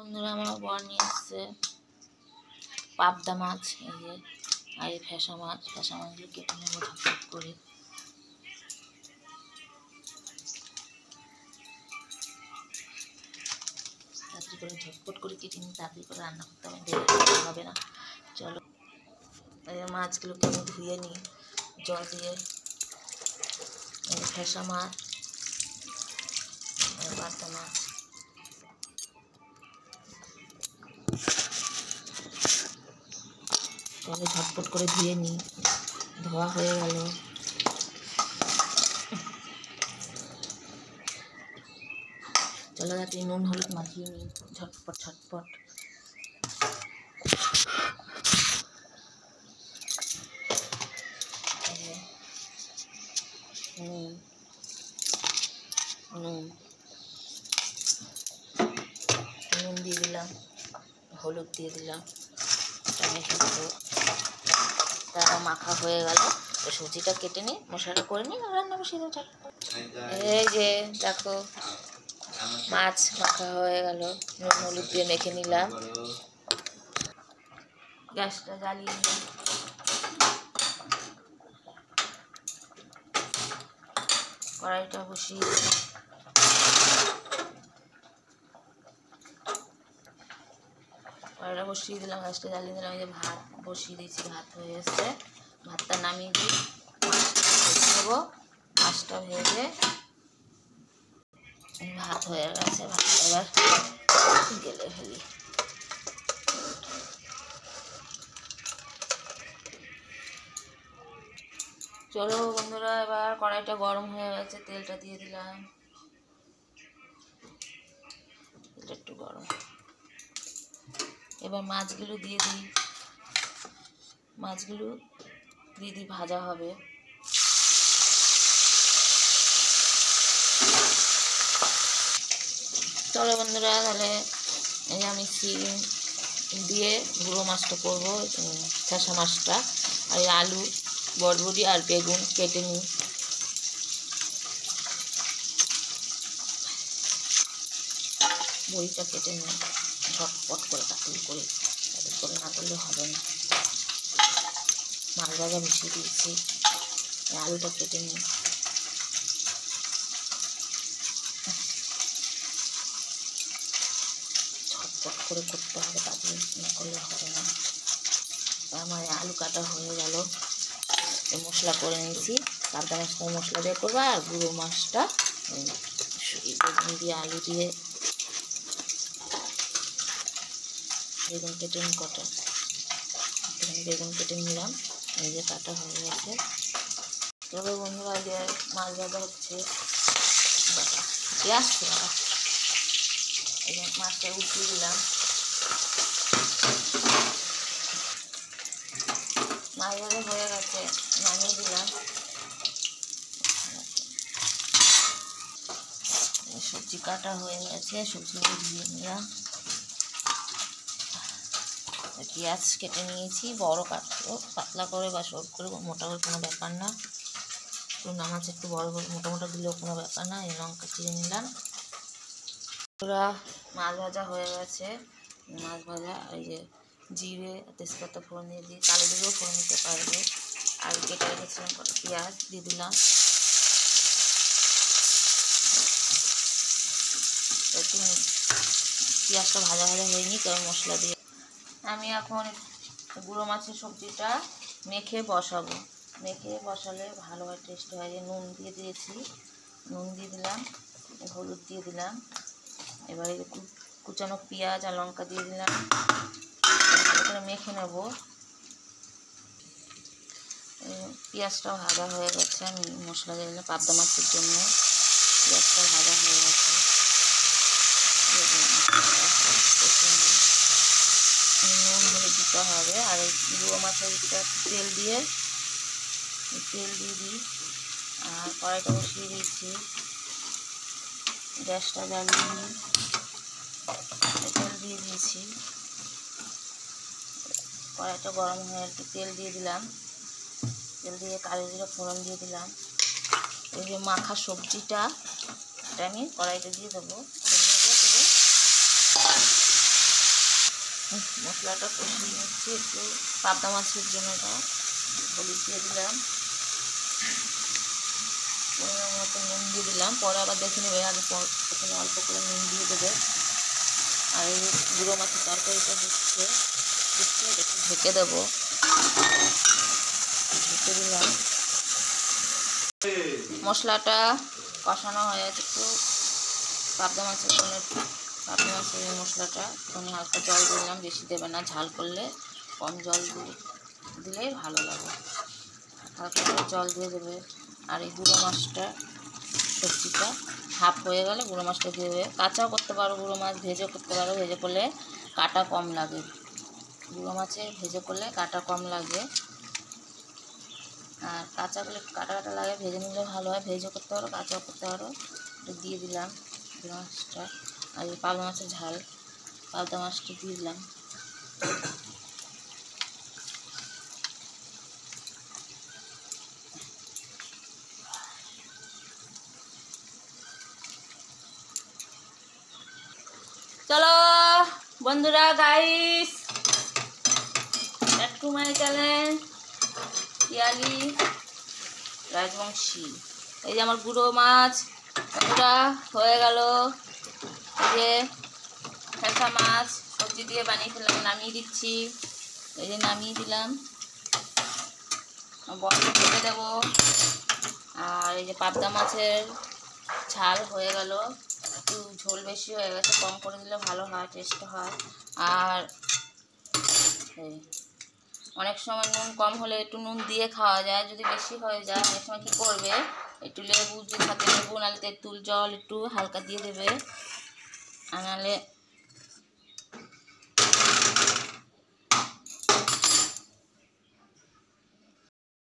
বন্ধুরা আমার বর নিয়ে এসছে পাবদা মাছ, এই যে আর এই ফ্যাসা মাছগুলো কেটে নেবো ঝটপট করে। তাড়াতাড়ি করে ঝটপট করে কেটে নিই, তাড়াতাড়ি করে রান্না করতে হবে, দেরি হবে না। চলো এই মাছগুলোকে আমি ধুয়ে নিই জল দিয়ে। ফ্যাসা মাছ, পাবদা মাছ, চলো ঝটপট করে ধুয়ে নিই। ধোয়া হয়ে গেল। চলো তাড়াতাড়ি নুন হলুদ মাখিয়ে নিই ঝটপট। নুন দিয়ে দিলাম, হলুদ দিয়ে দিলাম, তারা মাখা হয়ে গেল। তো সুজিটা কেটে নিই, মশলাটা করে নিই, রান্না বসিয়ে দেবো। এই যে দেখো মাছ মাখা হয়ে গেল, নুন হলুদ দিয়ে মেখে নিলাম। গ্যাসটা জ্বালিয়ে নিই, কড়াইটা বসিয়ে দিই। কড়াইটা বসিয়ে দিলাম, গ্যাসটা জ্বালিয়ে দিলাম। এই যে ভাত বসিয়ে দিয়েছি, ভাত হয়ে এসছে। ভাতটা নামিয়ে দিই, নেবো মাছটা ভেজে। ভাত হয়ে গেছে, ভাতটা এবার গেলে ফেলি। চলো বন্ধুরা, এবার কড়াইটা গরম হয়ে গেছে, তেলটা দিয়ে দিলাম। তেলটা একটু গরম, এবার মাছগুলো দিয়ে দিই। ভাজা হবে। চলো বন্ধুরা, তাহলে এই আমি সিম দিয়ে গুঁড়ো মাছটা করবো, ফ্যাসা মাছটা। আর আলু, বরবটি আর বেগুন কেটে নিই। বড়িটা কেটে নিই ঝটপট করে, তাড়াতাড়ি করে না করলে হবে না। মাছ ভাজা মিশিয়ে দিয়েছি, আলুটা কেটে নিই। ঝটপট করে করতে হবে, তাড়াতাড়ি না করলে হবে না। আমার আলু কাটা হয়ে গেল। মশলা করে নিয়েছি, পাবদা মাছটা মশলা দিয়ে করবো, আর গুঁড়ো মাছটা বেগুন দিয়ে আলু দিয়ে বেগুন কেটে নিই কটা। বেগুন কেটে নিলাম, এই যে কাটা হয়ে গেছে। তবে বন্ধুরা যে মাছ ভাজা হচ্ছে, আসছে এই যে মাছটা উঠিয়ে দিলাম। মাছ ভাজা হয়ে গেছে, নামিয়ে দিলাম। সবজি কাটা হয়ে গেছে, সবজিগুলো দিয়ে নিলাম। পেঁয়াজ কেটে নিয়েছি, বড় কাটলো, পাতলা করে বা সরু করে, মোটা করে কোনো ব্যাপার না। চুনা মাছ একটু বড় করে মোটা দিলেও কোনো ব্যাপার না। এই লঙ্কা চিড়ে নিলাম। পুরা মাছ ভাজা হয়ে গেছে। মাছ ভাজা, এই যে জিরে তেজপাতা ফোড়ন দিয়ে দিই, কালো জিরেও ফোড়ন দিতে পারবে। আর কেটে রেখেছিলাম পেঁয়াজ দিয়ে দিলাম। একটু পেঁয়াজটা ভাজা হয়নি, তবে মশলা দিয়ে আমি এখন গুঁড়ো মাছের সবজিটা মেখে বসাবো। মেখে বসালে ভালো হয়, টেস্ট হয়। যে নুন দিয়ে দিয়েছি, নুন দিয়ে দিলাম, হলুদ দিয়ে দিলাম। এবারে কুচানো পেঁয়াজ আর লঙ্কা দিয়ে দিলাম, ভালো করে মেখে নেব। পেঁয়াজটাও ভাজা হয়ে গেছে, আমি মশলা দিয়ে দিলাম পাবদা মাছের জন্য। পেঁয়াজটা ভাজা হয়ে গেছে, নুন হলুদ দিতে হবে। আর এই গুঁড়ো মাছের তেল দিয়ে দিই। আর কড়াইটা বসিয়ে দিয়েছি, গ্যাসটা জ্বালিয়ে নিই, তেল দিয়ে দিয়েছি। কড়াইটা গরম হয়ে আর কি তেল দিয়ে দিলাম। তেল দিয়ে কালো জিরা ফোড়ন দিয়ে দিলাম। এই যে মাখা সবজিটা, এটা আমি কড়াইতে দিয়ে দেবো। মশলাটা কষিয়ে নিচ্ছি একটু, পাবদা মাছের জন্য এটা হলুদ দিয়ে দিলাম, পরিমাণ মতো নুন দিয়ে দিলাম, পরে আবার দেখে নেবে, আগে প্রথমে অল্প করে নুন দিয়ে দেবে। আর এই গুঁড়ো মাছের তরকারিটা হচ্ছে একটু ঢেকে দেবো, ঢেকে দিলাম। মশলাটা কষানো হয়ে গেছে, একটু পাবদা মাছের জন্য পাবদা মাছের মশলাটা আমি হালকা জল দিলাম, বেশি দেবে না, ঝাল করলে কম জল দিলেই ভালো লাগে, হালকা করে জল দিয়ে দেবে। আর এই গুঁড়ো মাছটা সবজিটা হাফ হয়ে গেলে গুঁড়ো মাছটা দিয়ে দেবে, কাঁচাও করতে পারো গুঁড়ো মাছ, ভেজেও করতে পারো, ভেজে করলে কাটা কম লাগে, গুঁড়ো মাছে ভেজে করলে কাটা কম লাগে, আর কাঁচা করলে কাটা কাটা লাগে, ভেজে নিলে ভালো হয়, ভেজেও করতে পারো কাঁচাও করতে পারো। দিয়ে দিলাম গুঁড়ো মাছটা, আর এই পাবদা মাছের ঝাল, পাবদা মাছটা দিয়ে দিলাম। চলো বন্ধুরা, guys, back to my channel Piyali Rajbanshi. এই যে আমার গুঁড়ো মাছ পুরা হয়ে গেল, এই যে ফ্যাসা মাছ সবজি দিয়ে বানিয়ে ফেললাম, নামিয়ে দিচ্ছি, এই যে নামিয়ে দিলাম, বন্ধ করে দেবো। আর এই যে পাবদা মাছের ঝাল হয়ে গেল, একটু ঝোল বেশি হয়ে গেছে, কম করে দিলে ভালো হয়, টেস্ট হয়। আর অনেক সময় নুন কম হলে একটু নুন দিয়ে খাওয়া যায়, যদি বেশি হয়ে যায় অনেক সময় কী করবে, একটু লেবু যদি থাকে লেবু, নাহলে তেঁতুল জল একটু হালকা দিয়ে দেবে, আর নাহলে